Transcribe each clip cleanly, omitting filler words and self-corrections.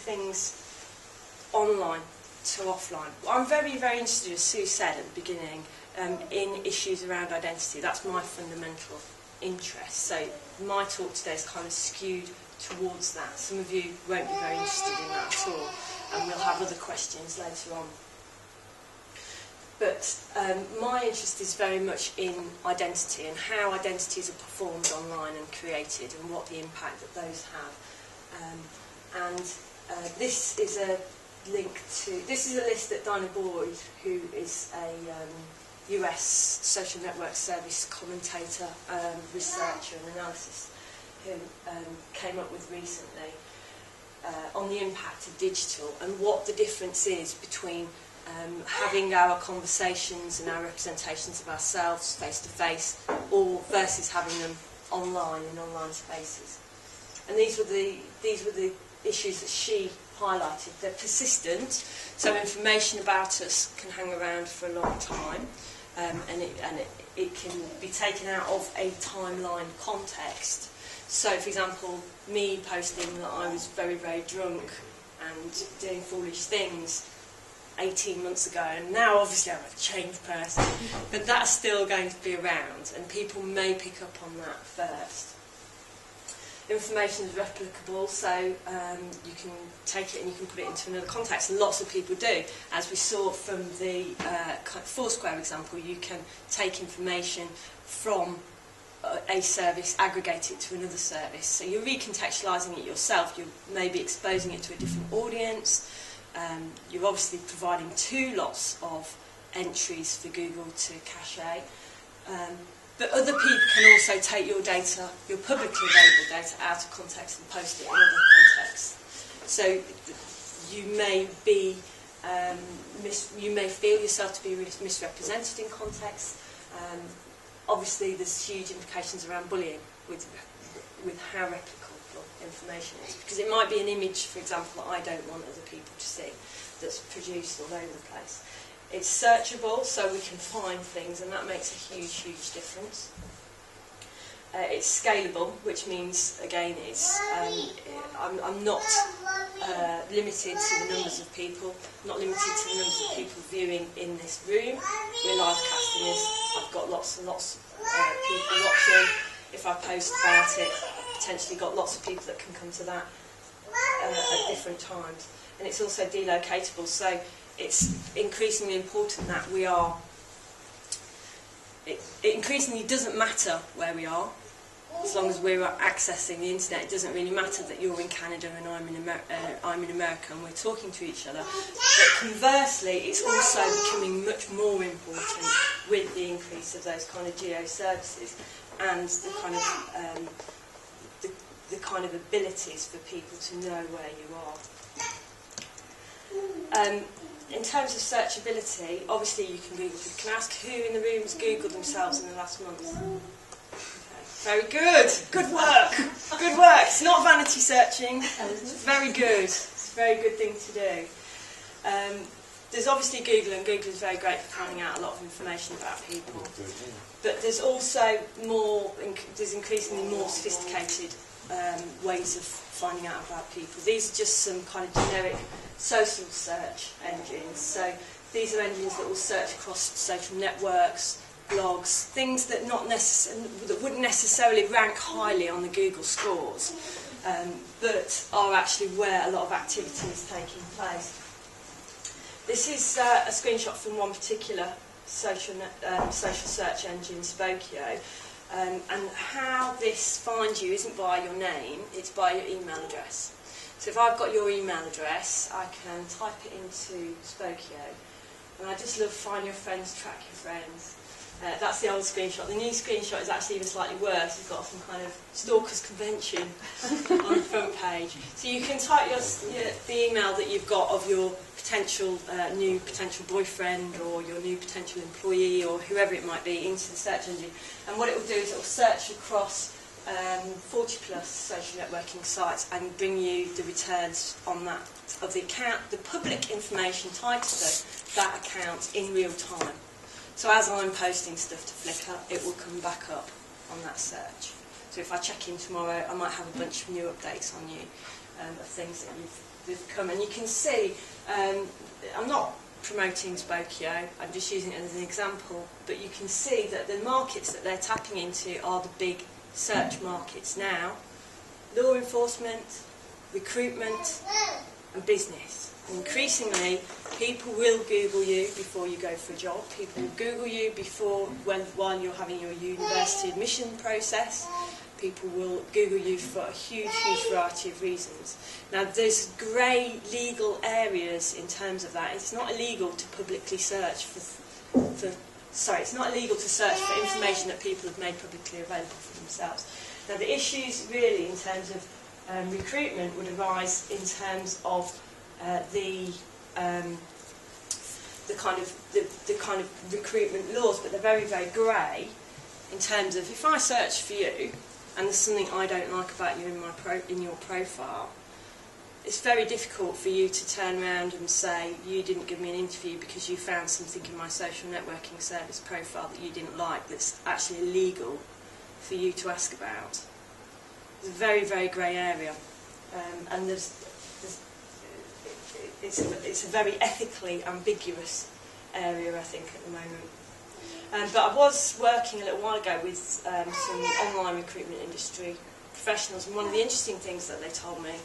things online to offline. I'm very, very interested, as Sue said at the beginning, in issues around identity. That's my fundamental interest. So my talk today is kind of skewed towards that. Some of you won't be very interested in that at all, and we'll have other questions later on. But my interest is very much in identity and how identities are performed online and created and what the impact that those have. This is a link to, this is a list that Dinah Boyd, who is a US social network service commentator, researcher and analysis, who came up with recently on the impact of digital and what the difference is between having our conversations and our representations of ourselves face-to-face or versus having them online in online spaces. And these were the issues that she highlighted. They're persistent, so information about us can hang around for a long time, and it can be taken out of a timeline context. So, for example, me posting that I was very, very drunk and doing foolish things 18 months ago, and now obviously I'm a changed person, but that's still going to be around, and people may pick up on that first. Information is replicable, so you can take it and you can put it into another context, and lots of people do. As we saw from the Foursquare example, you can take information from a service, aggregate it to another service. So you're recontextualising it yourself, you're maybe exposing it to a different audience. You're obviously providing two lots of entries for Google to cache, but other people can also take your data, your publicly available data, out of context and post it in other contexts. So you may be, you may feel yourself to be misrepresented in context. Obviously, there's huge implications around bullying with how replicable information is, because it might be an image, for example, that I don't want other people to see, that's produced all over the place. It's searchable, so we can find things, and that makes a huge, huge difference. It's scalable, which means, again, it's I'm not limited to the numbers of people, not limited to the numbers of people viewing in this room. We're live casting this. I've got lots and lots of people watching. If I post about it, potentially got lots of people that can come to that at different times. And it's also delocatable, so it's increasingly important that we are, it increasingly doesn't matter where we are, as long as we're accessing the internet. It doesn't really matter that you're in Canada and I'm in America and we're talking to each other. But conversely, it's also becoming much more important with the increase of those kind of geo services and the kind of abilities for people to know where you are. In terms of searchability, obviously you can Google. You can ask who in the room has Googled themselves in the last month. Okay. Very good. Good work. Good work. It's not vanity searching. It's very good. It's a very good thing to do. There's obviously Google, and Google is very great for finding out a lot of information about people. But there's also there's increasingly more sophisticated ways of finding out about people. These are just some kind of generic social search engines. So these are engines that will search across social networks, blogs, things that wouldn't necessarily rank highly on the Google scores, but are actually where a lot of activity is taking place. This is a screenshot from one particular social search engine, Spokio. And how this finds you isn't by your name, it's by your email address. So if I've got your email address, I can type it into Spokio. And I just love find your friends, track your friends. That's the old screenshot. The new screenshot is actually even slightly worse. It's got some kind of stalkers convention on the front page. So you can type the email that you've got of your new potential boyfriend or your new potential employee or whoever it might be into the search engine. And what it will do is it will search across 40 plus social networking sites and bring you the returns on that of the account, the public information tied to that account in real time. So as I'm posting stuff to Flickr, it will come back up on that search. So if I check in tomorrow, I might have a bunch of new updates on you of things that you've they've come. And you can see, I'm not promoting Spokio, I'm just using it as an example, but you can see that the markets that they're tapping into are the big search markets now: law enforcement, recruitment and business. And increasingly, people will Google you before you go for a job. People will Google you while you're having your university admission process. People will Google you for a huge variety of reasons. Now, there's grey legal areas in terms of that. It's not illegal to publicly search it's not illegal to search for information that people have made publicly available for themselves. Now, the issues really in terms of recruitment would arise in terms of the kind of recruitment laws, but they're very grey in terms of, if I search for you and there's something I don't like about you in your profile, it's very difficult for you to turn around and say you didn't give me an interview because you found something in my social networking service profile that you didn't like that's actually illegal for you to ask about. It's a very grey area, and it's a very ethically ambiguous area, I think, at the moment. But I was working a little while ago with some online recruitment industry professionals, and one of the interesting things that they told me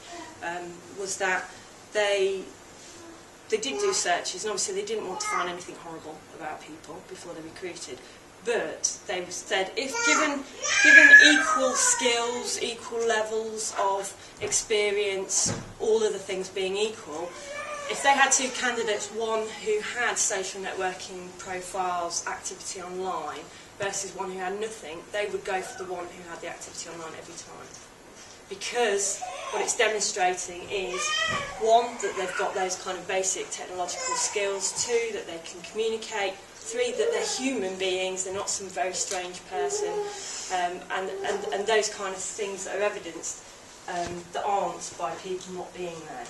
was that they did do searches, and obviously they didn't want to find anything horrible about people before they recruited. But they said, if given equal skills, equal levels of experience, all other things being equal, if they had two candidates, one who had social networking profiles, activity online, versus one who had nothing, they would go for the one who had the activity online every time. Because what it's demonstrating is, one, that they've got those kind of basic technological skills, two, that they can communicate, three, that they're human beings, they're not some very strange person, and those kind of things that are evidenced that aren't by people not being there.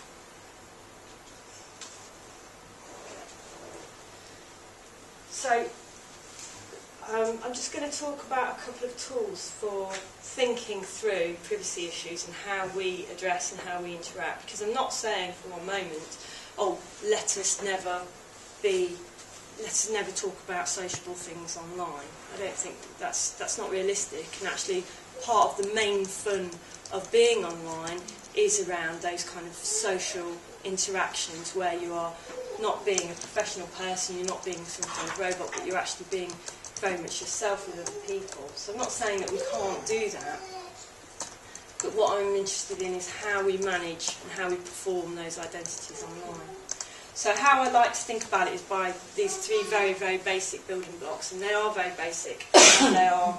So, I'm just going to talk about a couple of tools for thinking through privacy issues and how we address and how we interact. Because I'm not saying for one moment, oh, let us never talk about sociable things online. I don't think that's not realistic. And actually, part of the main fun of being online is around those kind of social interactions where you are not being a professional person, you're not being some kind of robot, but you're actually being very much yourself with other people. So I'm not saying that we can't do that, but what I'm interested in is how we manage and how we perform those identities online. So how I like to think about it is by these three very basic building blocks, and they are very basic, and they are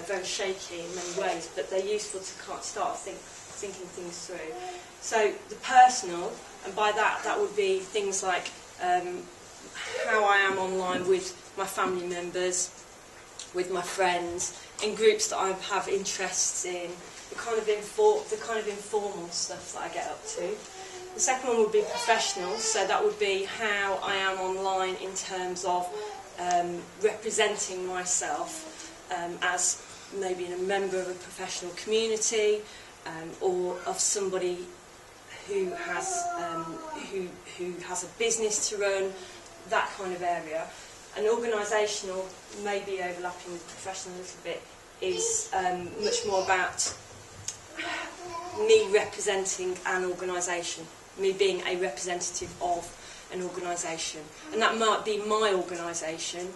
very shaky in many ways, but they're useful to start thinking things through. So the personal, and by that would be things like how I am online with my family members, with my friends, in groups that I have interests in, the kind of informal stuff that I get up to. The second one would be professional, so that would be how I am online in terms of representing myself as maybe a member of a professional community, or of somebody who has a business to run, that kind of area. And organisational, maybe overlapping with professional a little bit, is much more about me representing an organisation, me being a representative of an organisation. And that might be my organisation,